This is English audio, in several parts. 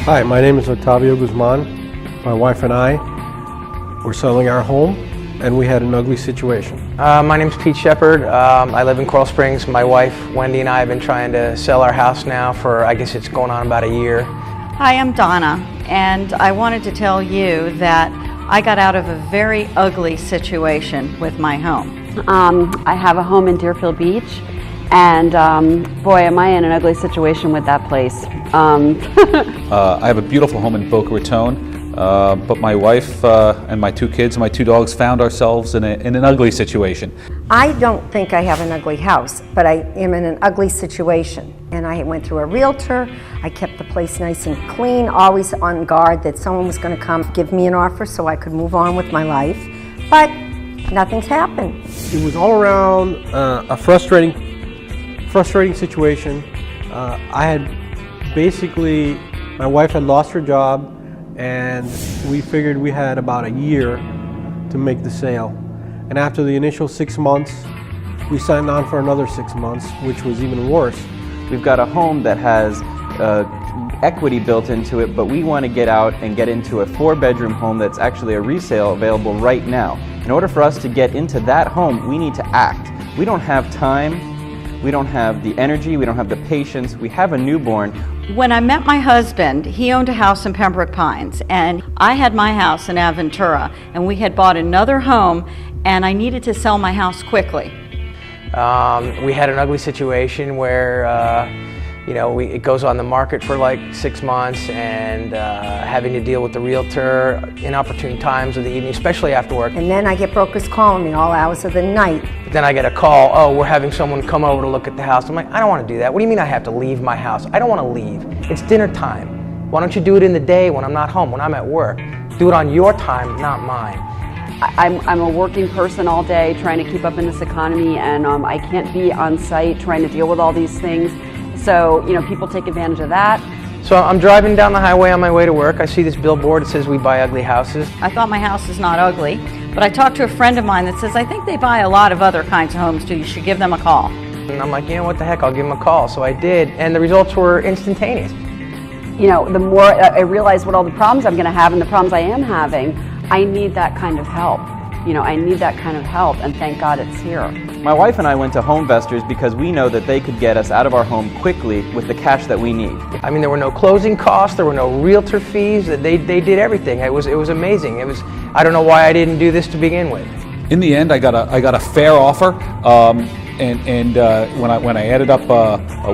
Hi, my name is Octavio Guzman. My wife and I were selling our home and we had an ugly situation. My name's Pete Shepard. I live in Coral Springs. My wife, Wendy, and I have been trying to sell our house now for, I guess it's going on about a year. Hi, I'm Donna, and I wanted to tell you that I got out of a very ugly situation with my home. I have a home in Deerfield Beach, and boy, am I in an ugly situation with that place. I have a beautiful home in Boca Raton, but my wife and my two kids and my two dogs found ourselves in an ugly situation. I don't think I have an ugly house, but I am in an ugly situation. And I went through a realtor. I kept the place nice and clean, always on guard that someone was going to come give me an offer so I could move on with my life. But nothing's happened. It was all around a frustrating situation. My wife had lost her job, and we figured we had about a year to make the sale. And after the initial 6 months, we signed on for another 6 months, which was even worse. We've got a home that has equity built into it, but we want to get out and get into a 4-bedroom home that's actually a resale available right now. In order for us to get into that home, we need to act. We don't have time, we don't have the energy, we don't have the patience, we have a newborn. When I met my husband, he owned a house in Pembroke Pines, and I had my house in Aventura, and we had bought another home, and I needed to sell my house quickly. We had an ugly situation where it goes on the market for like 6 months, and having to deal with the realtor, inopportune times of the evening, especially after work. And then I get brokers calling me all hours of the night. But then I get a call, oh, we're having someone come over to look at the house. I'm like, I don't want to do that. What do you mean I have to leave my house? I don't want to leave. It's dinner time. Why don't you do it in the day when I'm not home, when I'm at work? Do it on your time, not mine. I'm a working person all day trying to keep up in this economy, and I can't be on site trying to deal with all these things. So, people take advantage of that. So I'm driving down the highway on my way to work. I see this billboard that says we buy ugly houses. I thought my house is not ugly, but I talked to a friend of mine that says, I think they buy a lot of other kinds of homes too. You should give them a call. And I'm like, what the heck, I'll give them a call. So I did, and the results were instantaneous. The more I realize what all the problems I'm going to have and the problems I am having, I need that kind of help. I need that kind of help, and thank God it's here. My wife and I went to HomeVestors because we know that they could get us out of our home quickly with the cash that we need. I mean, there were no closing costs, there were no realtor fees, they did everything. It was amazing. I don't know why I didn't do this to begin with. In the end, I got a fair offer, and when I added up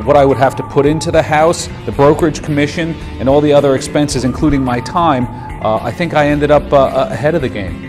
what I would have to put into the house, the brokerage commission, and all the other expenses, including my time, I think I ended up ahead of the game.